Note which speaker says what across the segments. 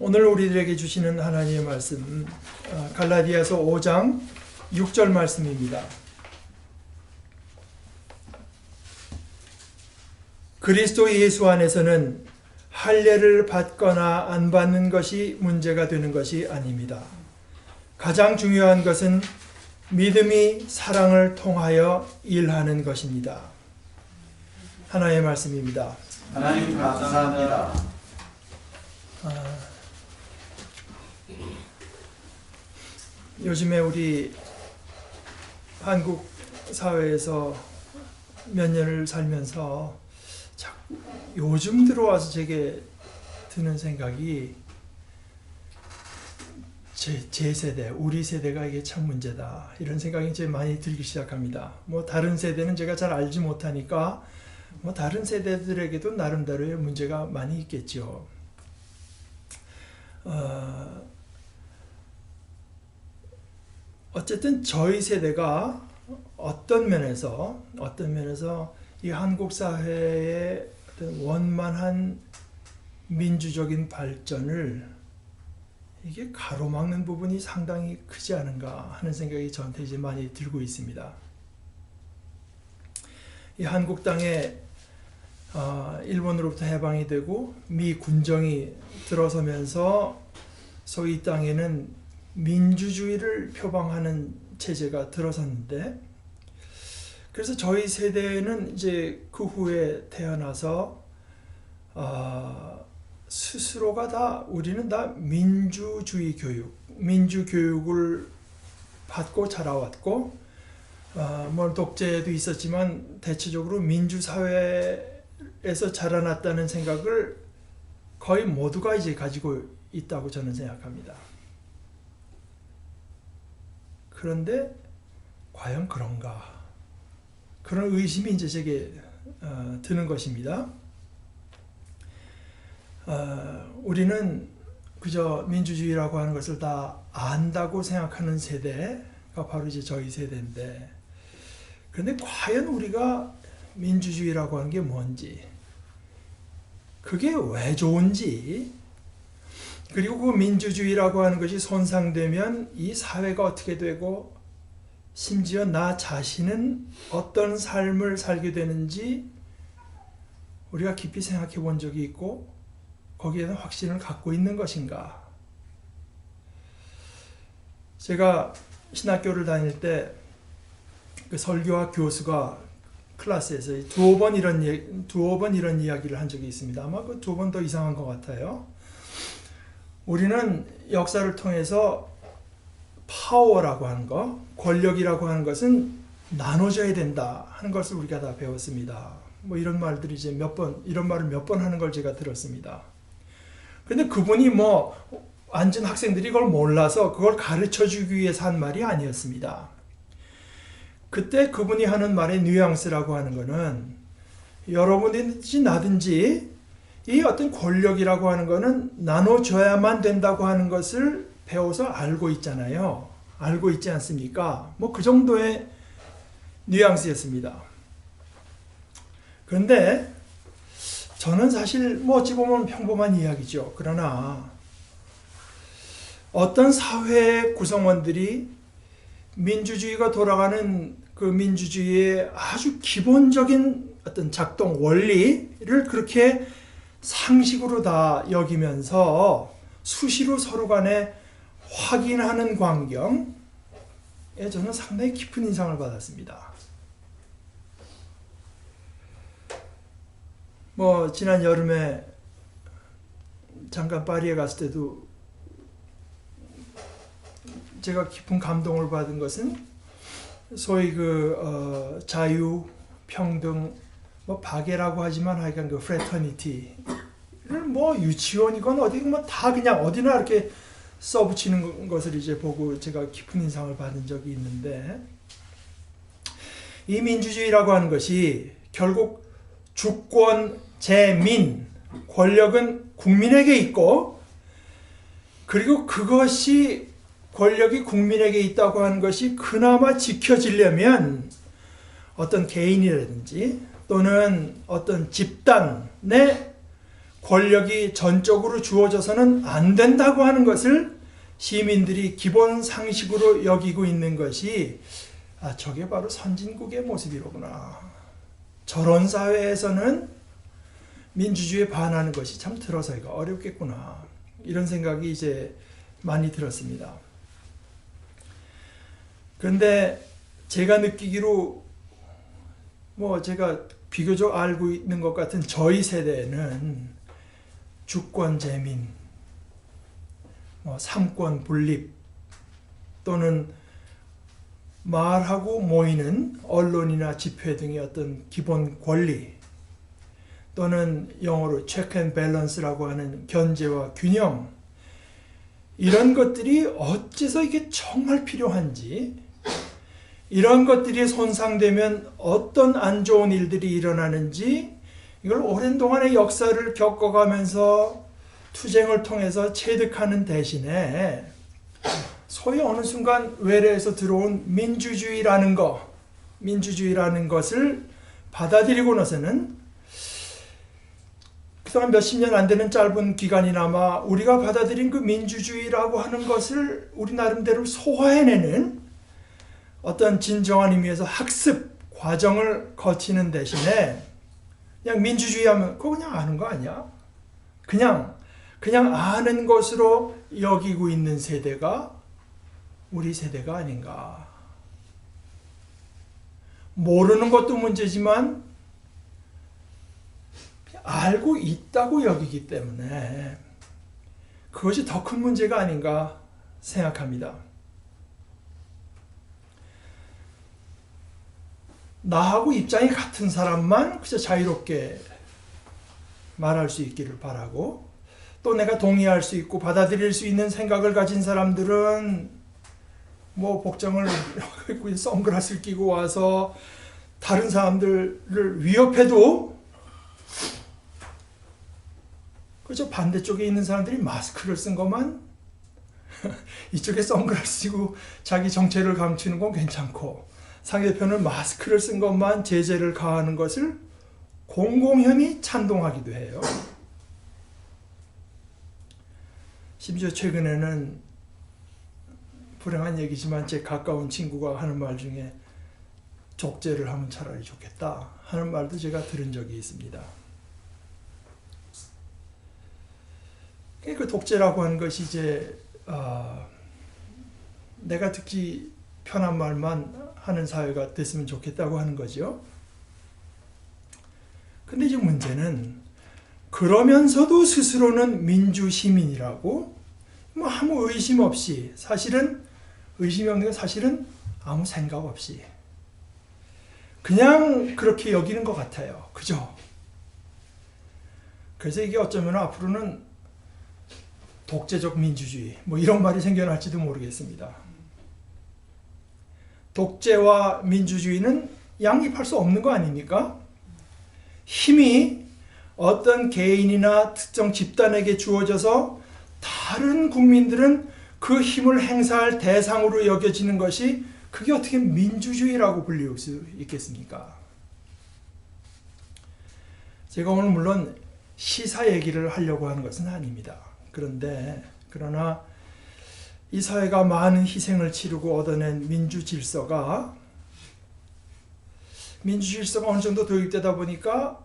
Speaker 1: 오늘 우리들에게 주시는 하나님의 말씀, 갈라디아서 5장 6절 말씀입니다. 그리스도 예수 안에서는 할례를 받거나 안 받는 것이 문제가 되는 것이 아닙니다. 가장 중요한 것은 믿음이 사랑을 통하여 일하는 것입니다. 하나님의 말씀입니다.
Speaker 2: 하나님 감사합니다.
Speaker 1: 요즘에 우리 한국 사회에서 몇 년을 살면서 자꾸 요즘 들어와서 제게 드는 생각이 제 세대, 우리 세대가 이게 참 문제다, 이런 생각이 이제 많이 들기 시작합니다. 뭐 다른 세대는 제가 잘 알지 못하니까 뭐 다른 세대들에게도 나름대로의 문제가 많이 있겠죠. 어쨌든 저희 세대가 어떤 면에서 이 한국 사회의 어떤 원만한 민주적인 발전을 이게 가로막는 부분이 상당히 크지 않은가 하는 생각이 저한테 이제 많이 들고 있습니다. 이 한국 땅에 일본으로부터 해방이 되고 미 군정이 들어서면서 소위 이 땅에는 민주주의를 표방하는 체제가 들어섰는데, 그래서 저희 세대는 이제 그 후에 태어나서 스스로가 다, 우리는 다 민주주의 교육, 민주교육을 받고 자라왔고, 뭐 독재도 있었지만 대체적으로 민주사회에서 자라났다는 생각을 거의 모두가 이제 가지고 있다고 저는 생각합니다. 그런데 과연 그런가? 그런 의심이 이제 제게 드는 것입니다. 우리는 그저 민주주의라고 하는 것을 다 안다고 생각하는 세대가 바로 이제 저희 세대인데, 그런데 과연 우리가 민주주의라고 하는 게 뭔지, 그게 왜 좋은지, 그리고 그 민주주의라고 하는 것이 손상되면 이 사회가 어떻게 되고 심지어 나 자신은 어떤 삶을 살게 되는지 우리가 깊이 생각해 본 적이 있고 거기에 대한 확신을 갖고 있는 것인가. 제가 신학교를 다닐 때 그 설교학 교수가 클래스에서 두어 번 이런 이야기를 한 적이 있습니다. 아마 그 두 번 더 이상한 것 같아요. 우리는 역사를 통해서 파워라고 하는 것, 권력이라고 하는 것은 나눠져야 된다 하는 것을 우리가 다 배웠습니다. 뭐 이런 말들이 이제 이런 말을 몇 번 하는 걸 제가 들었습니다. 근데 그분이 뭐 앉은 학생들이 그걸 몰라서 그걸 가르쳐 주기 위해서 한 말이 아니었습니다. 그때 그분이 하는 말의 뉘앙스라고 하는 거는, 여러분이든지 나든지 이 어떤 권력이라고 하는 거는 나눠줘야만 된다고 하는 것을 배워서 알고 있잖아요. 알고 있지 않습니까? 뭐 그 정도의 뉘앙스였습니다. 그런데 저는 사실 뭐 어찌 보면 평범한 이야기죠. 그러나 어떤 사회 구성원들이 민주주의가 돌아가는 그 민주주의의 아주 기본적인 어떤 작동 원리를 그렇게 상식으로 다 여기면서 수시로 서로 간에 확인하는 광경에 저는 상당히 깊은 인상을 받았습니다. 뭐 지난 여름에 잠깐 파리에 갔을 때도 제가 깊은 감동을 받은 것은 소위 그 자유, 평등, 뭐 박애라고 하지만 하여간 그 프레터니티를 뭐 유치원이건 어디 뭐 다 그냥 어디나 이렇게 써붙이는 것을 이제 보고 제가 깊은 인상을 받은 적이 있는데, 이 민주주의라고 하는 것이 결국 주권, 재민, 권력은 국민에게 있고, 그리고 그것이 권력이 국민에게 있다고 하는 것이 그나마 지켜지려면 어떤 개인이라든지 또는 어떤 집단의 권력이 전적으로 주어져서는 안 된다고 하는 것을 시민들이 기본 상식으로 여기고 있는 것이 저게 바로 선진국의 모습이로구나. 저런 사회에서는 민주주의에 반하는 것이 참 들어서기가 어렵겠구나. 이런 생각이 이제 많이 들었습니다. 그런데 제가 느끼기로 제가 비교적 알고 있는 것 같은 저희 세대는 주권 재민, 삼권 분립 또는 말하고 모이는 언론이나 집회 등의 어떤 기본 권리 또는 영어로 check and balance라고 하는 견제와 균형, 이런 것들이 어째서 이게 정말 필요한지, 이런 것들이 손상되면 어떤 안 좋은 일들이 일어나는지, 이걸 오랜 동안의 역사를 겪어가면서 투쟁을 통해서 체득하는 대신에 소위 어느 순간 외래에서 들어온 민주주의라는 것을 받아들이고 나서는 그동안 몇십 년 안 되는 짧은 기간이나마 우리가 받아들인 그 민주주의라고 하는 것을 우리 나름대로 소화해내는 어떤 진정한 의미에서 학습 과정을 거치는 대신에 그냥 민주주의 하면 그거 그냥 아는 거 아니야? 그냥 아는 것으로 여기고 있는 세대가 우리 세대가 아닌가. 모르는 것도 문제지만 알고 있다고 여기기 때문에 그것이 더 큰 문제가 아닌가 생각합니다. 나하고 입장이 같은 사람만 그저 자유롭게 말할 수 있기를 바라고, 또 내가 동의할 수 있고 받아들일 수 있는 생각을 가진 사람들은 복장을 입고 선글라스를 끼고 와서 다른 사람들을 위협해도 그저 반대쪽에 있는 사람들이 마스크를 쓴 것만 이쪽에 선글라스 쓰고 자기 정체를 감추는 건 괜찮고, 상대편은 마스크를 쓴 것만 제재를 가하는 것을 공공연히 찬동하기도 해요. 심지어 최근에는 불행한 얘기지만 제 가까운 친구가 하는 말 중에 족제를 하면 차라리 좋겠다 하는 말도 제가 들은 적이 있습니다. 그 독재라고 하는 것이 이제 내가 듣기 편한 말만 하는 사회가 됐으면 좋겠다고 하는 거죠. 근데 이제 문제는 그러면서도 스스로는 민주시민이라고 아무 의심 없이, 사실은 의심이 없는 건 사실은 아무 생각 없이 그냥 그렇게 여기는 것 같아요. 그죠? 그래서 이게 어쩌면 앞으로는 독재적 민주주의 이런 말이 생겨날지도 모르겠습니다. 독재와 민주주의는 양립할 수 없는 거 아닙니까? 힘이 어떤 개인이나 특정 집단에게 주어져서 다른 국민들은 그 힘을 행사할 대상으로 여겨지는 것이, 그게 어떻게 민주주의라고 불릴 수 있겠습니까? 제가 오늘 물론 시사 얘기를 하려고 하는 것은 아닙니다. 그러나 이 사회가 많은 희생을 치르고 얻어낸 민주 질서가 어느 정도 도입되다 보니까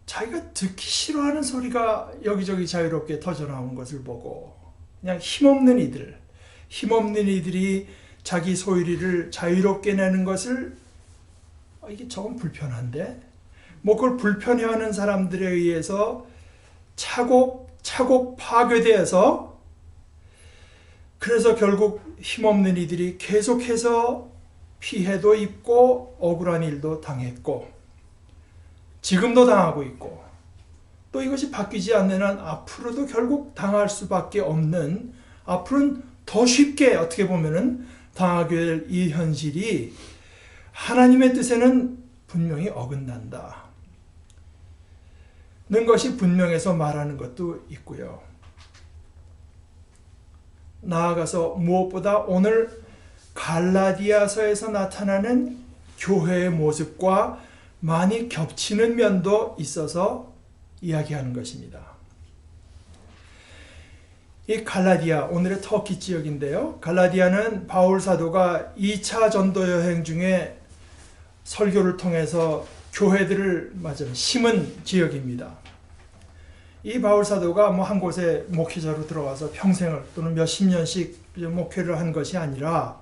Speaker 1: 자기가 듣기 싫어하는 소리가 여기저기 자유롭게 터져나오는 것을 보고, 그냥 힘없는 이들이 자기 소리를 자유롭게 내는 것을 이게 조금 불편한데, 그걸 불편해하는 사람들에 의해서 차곡 파괴되어서, 그래서 결국 힘없는 이들이 계속해서 피해도 입고 억울한 일도 당했고 지금도 당하고 있고, 또 이것이 바뀌지 않는 한 앞으로도 결국 당할 수밖에 없는, 앞으로는 더 쉽게 어떻게 보면은 당하게 될 이 현실이 하나님의 뜻에는 분명히 어긋난다 는 것이 분명해서 말하는 것도 있고요. 나아가서 무엇보다 오늘 갈라디아서에서 나타나는 교회의 모습과 많이 겹치는 면도 있어서 이야기하는 것입니다. 이 갈라디아, 오늘의 터키 지역인데요. 갈라디아는 바울 사도가 2차 전도 여행 중에 설교를 통해서 교회들을 심은 지역입니다. 이 바울 사도가 한 곳에 목회자로 들어가서 평생을 또는 몇십 년씩 목회를 한 것이 아니라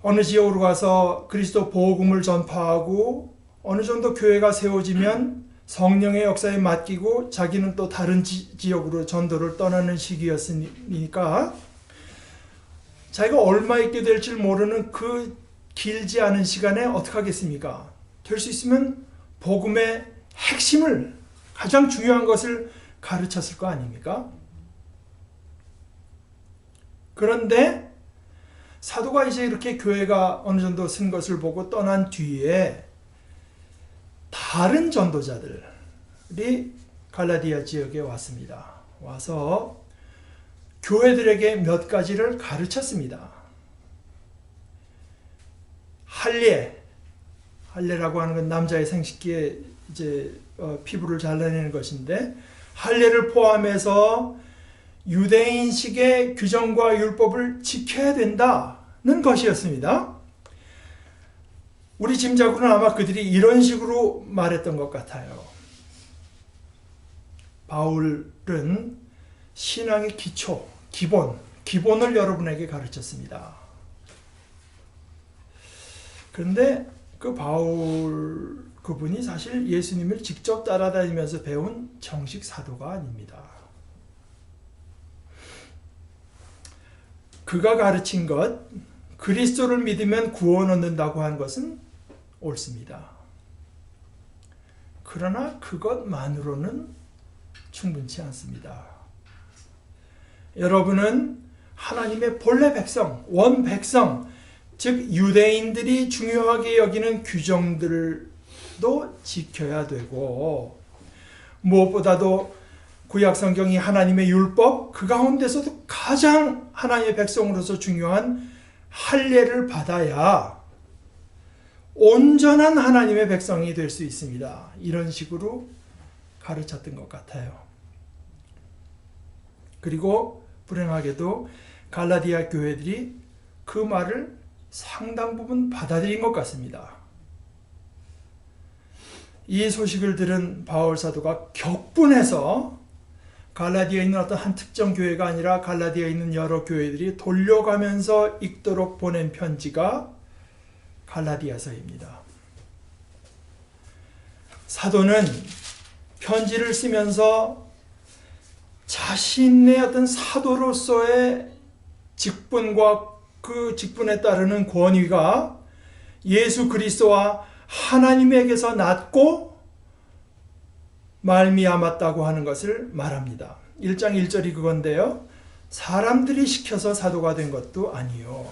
Speaker 1: 어느 지역으로 가서 그리스도 복음을 전파하고 어느 정도 교회가 세워지면 성령의 역사에 맡기고 자기는 또 다른 지역으로 전도를 떠나는 시기였으니까 자기가 얼마 있게 될지 모르는 그 길지 않은 시간에 어떻게 하겠습니까? 될 수 있으면 복음의 핵심을, 가장 중요한 것을 가르쳤을 거 아닙니까? 그런데 사도가 이제 이렇게 교회가 어느 정도 쓴 것을 보고 떠난 뒤에 다른 전도자들이 갈라디아 지역에 왔습니다. 와서 교회들에게 몇 가지를 가르쳤습니다. 할례라고 하는 건 남자의 생식기에 피부를 잘라내는 것인데, 할례를 포함해서 유대인식의 규정과 율법을 지켜야 된다는 것이었습니다. 우리 짐작으로는 아마 그들이 이런 식으로 말했던 것 같아요. 바울은 신앙의 기초, 기본을 여러분에게 가르쳤습니다. 그런데 그 그분이 사실 예수님을 직접 따라다니면서 배운 정식 사도가 아닙니다. 그가 가르친 것, 그리스도를 믿으면 구원 얻는다고 한 것은 옳습니다. 그러나 그것만으로는 충분치 않습니다. 여러분은 하나님의 본래 백성, 원백성, 즉 유대인들이 중요하게 여기는 규정들도 지켜야 되고, 무엇보다도 구약성경이 하나님의 율법, 그 가운데서도 가장 하나님의 백성으로서 중요한 할례를 받아야 온전한 하나님의 백성이 될 수 있습니다. 이런 식으로 가르쳤던 것 같아요. 그리고 불행하게도 갈라디아 교회들이 그 말을 상당 부분 받아들인 것 같습니다. 이 소식을 들은 바울 사도가 격분해서 갈라디아에 있는 어떤 한 특정 교회가 아니라 갈라디아에 있는 여러 교회들이 돌려가면서 읽도록 보낸 편지가 갈라디아서입니다. 사도는 편지를 쓰면서 자신의 어떤 사도로서의 직분과 그 직분에 따르는 권위가 예수 그리스도와 하나님에게서 났고 말미암았다고 하는 것을 말합니다. 1장 1절이 그건데요. 사람들이 시켜서 사도가 된 것도 아니요,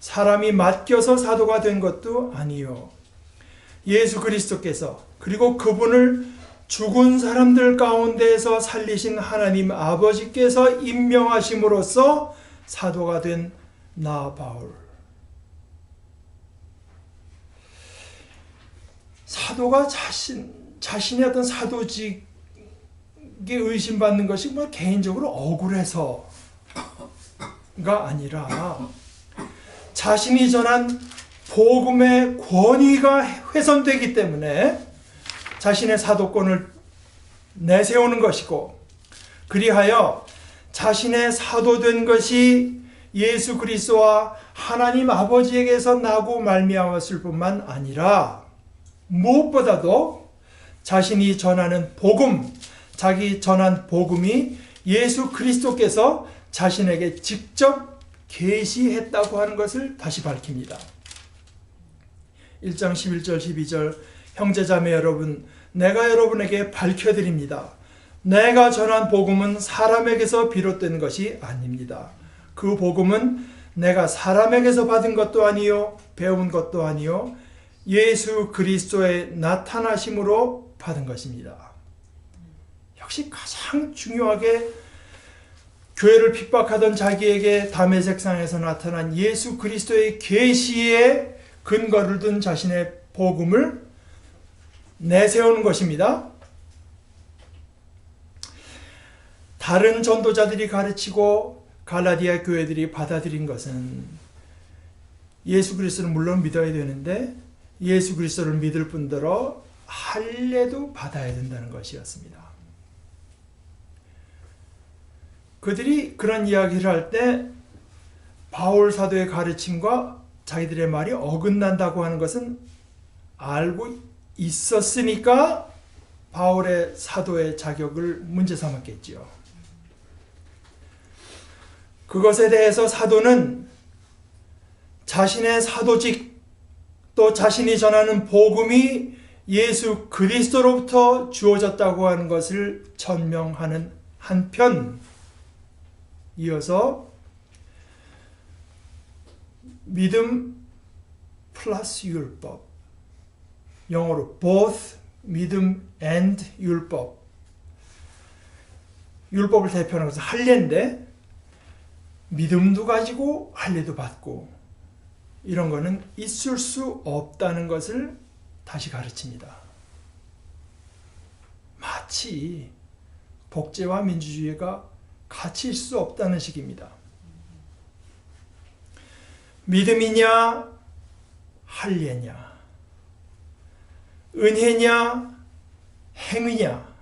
Speaker 1: 사람이 맡겨서 사도가 된 것도 아니요, 예수 그리스도께서 그리고 그분을 죽은 사람들 가운데에서 살리신 하나님 아버지께서 임명하심으로써 사도가 된 나 바울. 사도가 자신의 어떤 사도직에 의심받는 것이 개인적으로 억울해서가 아니라 자신이 전한 복음의 권위가 훼손되기 때문에 자신의 사도권을 내세우는 것이고, 그리하여 자신의 사도된 것이 예수 그리스도와 하나님 아버지에게서 나고 말미암았을 뿐만 아니라 무엇보다도 자신이 전하는 복음, 자기 전한 복음이 예수 그리스도께서 자신에게 직접 계시했다고 하는 것을 다시 밝힙니다. 1장 11절 12절 형제자매 여러분, 내가 여러분에게 밝혀드립니다. 내가 전한 복음은 사람에게서 비롯된 것이 아닙니다. 그 복음은 내가 사람에게서 받은 것도 아니요, 배운 것도 아니요, 예수 그리스도의 나타나심으로 받은 것입니다. 역시 가장 중요하게 교회를 핍박하던 자기에게 다메섹상에서 나타난 예수 그리스도의 계시에 근거를 둔 자신의 복음을 내세우는 것입니다. 다른 전도자들이 가르치고 갈라디아 교회들이 받아들인 것은 예수 그리스도를 물론 믿어야 되는데 예수 그리스도를 믿을 뿐더러 할례도 받아야 된다는 것이었습니다. 그들이 그런 이야기를 할 때 바울 사도의 가르침과 자기들의 말이 어긋난다고 하는 것은 알고 있었으니까 바울의 사도의 자격을 문제 삼았겠지요. 그것에 대해서 사도는 자신의 사도직 또 자신이 전하는 복음이 예수 그리스도로부터 주어졌다고 하는 것을 전명하는 한편 이어서 믿음 플러스 율법, 영어로 both 믿음 and 율법, 율법을 대표하는 것은 할례인데 믿음도 가지고 할례도 받고 이런 거는 있을 수 없다는 것을 다시 가르칩니다. 마치 복제와 민주주의가 같이 있을 수 없다는 식입니다. 믿음이냐 할례냐, 은혜냐 행위냐,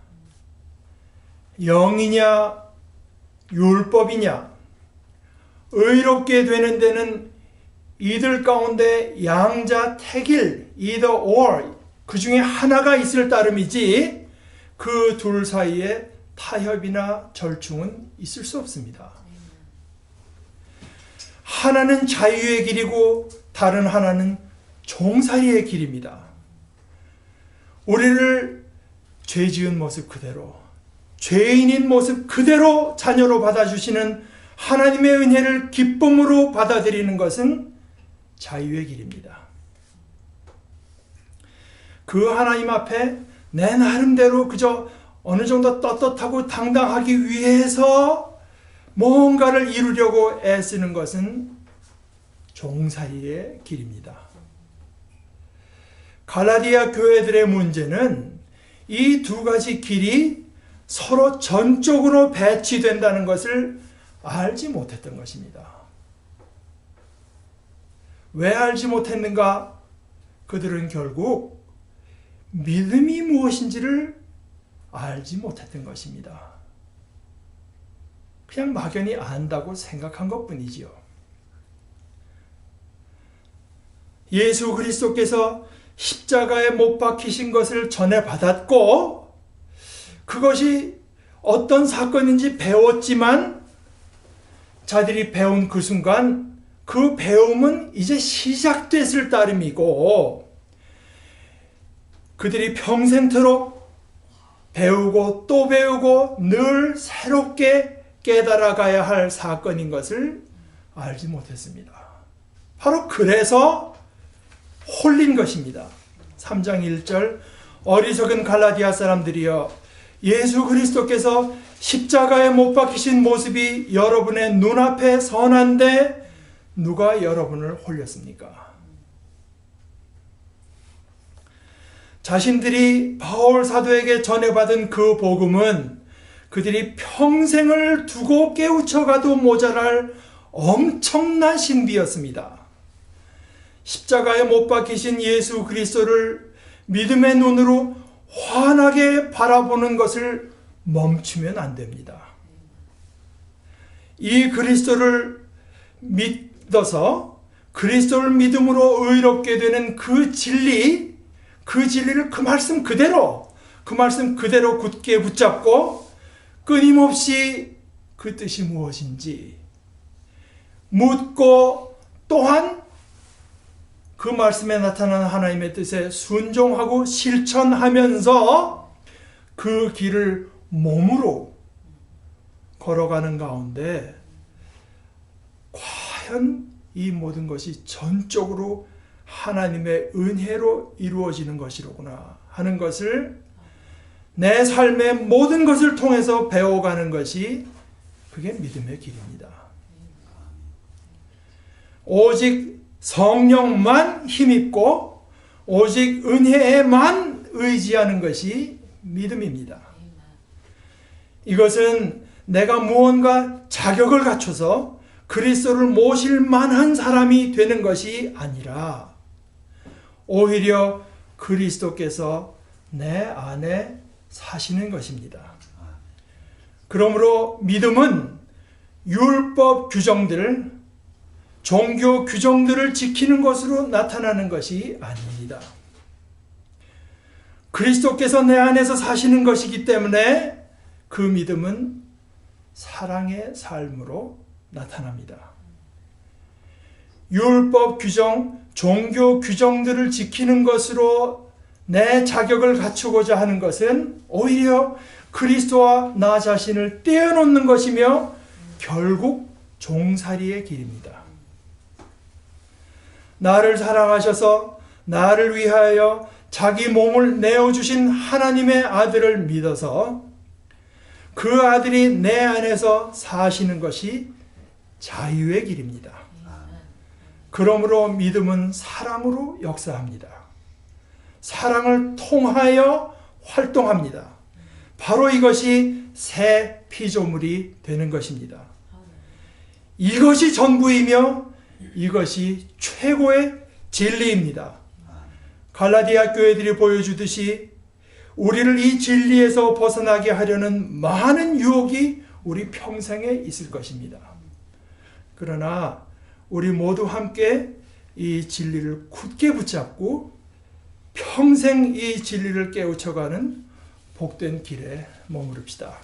Speaker 1: 영이냐 율법이냐, 의롭게 되는 데는 이들 가운데 양자택일 either or 그 중에 하나가 있을 따름이지 그 둘 사이에 타협이나 절충은 있을 수 없습니다. 하나는 자유의 길이고 다른 하나는 종살이의 길입니다. 우리를 죄 지은 모습 그대로, 죄인인 모습 그대로 자녀로 받아주시는 하나님의 은혜를 기쁨으로 받아들이는 것은 자유의 길입니다. 그 하나님 앞에 내 나름대로 그저 어느 정도 떳떳하고 당당하기 위해서 뭔가를 이루려고 애쓰는 것은 종살이의 길입니다. 갈라디아 교회들의 문제는 이 두 가지 길이 서로 전적으로 배치된다는 것을 알지 못했던 것입니다. 왜 알지 못했는가? 그들은 결국 믿음이 무엇인지를 알지 못했던 것입니다. 그냥 막연히 안다고 생각한 것뿐이지요. 예수 그리스도께서 십자가에 못 박히신 것을 전해 받았고 그것이 어떤 사건인지 배웠지만 자들이 배운 그 순간 그 배움은 이제 시작됐을 따름이고 그들이 평생토록 배우고 또 배우고 늘 새롭게 깨달아가야 할 사건인 것을 알지 못했습니다. 바로 그래서 홀린 것입니다. 3장 1절 어리석은 갈라디아 사람들이여 예수 그리스도께서 십자가에 못 박히신 모습이 여러분의 눈앞에 선한데 누가 여러분을 홀렸습니까? 자신들이 바울 사도에게 전해받은 그 복음은 그들이 평생을 두고 깨우쳐가도 모자랄 엄청난 신비였습니다. 십자가에 못 박히신 예수 그리스도를 믿음의 눈으로 환하게 바라보는 것을 멈추면 안 됩니다. 이 그리스도를 믿어서 그리스도를 믿음으로 의롭게 되는 그 진리를 그 말씀 그대로 굳게 붙잡고 끊임없이 그 뜻이 무엇인지 묻고 또한 그 말씀에 나타난 하나님의 뜻에 순종하고 실천하면서 그 길을 몸으로 걸어가는 가운데 과연 이 모든 것이 전적으로 하나님의 은혜로 이루어지는 것이로구나 하는 것을 내 삶의 모든 것을 통해서 배워가는 것이 그게 믿음의 길입니다. 오직 성령만 힘입고 오직 은혜에만 의지하는 것이 믿음입니다. 이것은 내가 무언가 자격을 갖춰서 그리스도를 모실 만한 사람이 되는 것이 아니라 오히려 그리스도께서 내 안에 사시는 것입니다. 그러므로 믿음은 율법 규정들, 종교 규정들을 지키는 것으로 나타나는 것이 아닙니다. 그리스도께서 내 안에서 사시는 것이기 때문에 그 믿음은 사랑의 삶으로 나타납니다. 율법 규정, 종교 규정들을 지키는 것으로 내 자격을 갖추고자 하는 것은 오히려 그리스도와 나 자신을 떼어놓는 것이며 결국 종살이의 길입니다. 나를 사랑하셔서 나를 위하여 자기 몸을 내어주신 하나님의 아들을 믿어서 그 아들이 내 안에서 사시는 것이 자유의 길입니다. 그러므로 믿음은 사랑으로 역사합니다. 사랑을 통하여 활동합니다. 바로 이것이 새 피조물이 되는 것입니다. 이것이 전부이며 이것이 최고의 진리입니다. 갈라디아 교회들이 보여주듯이 우리를 이 진리에서 벗어나게 하려는 많은 유혹이 우리 평생에 있을 것입니다. 그러나 우리 모두 함께 이 진리를 굳게 붙잡고 평생 이 진리를 깨우쳐가는 복된 길에 머무릅시다.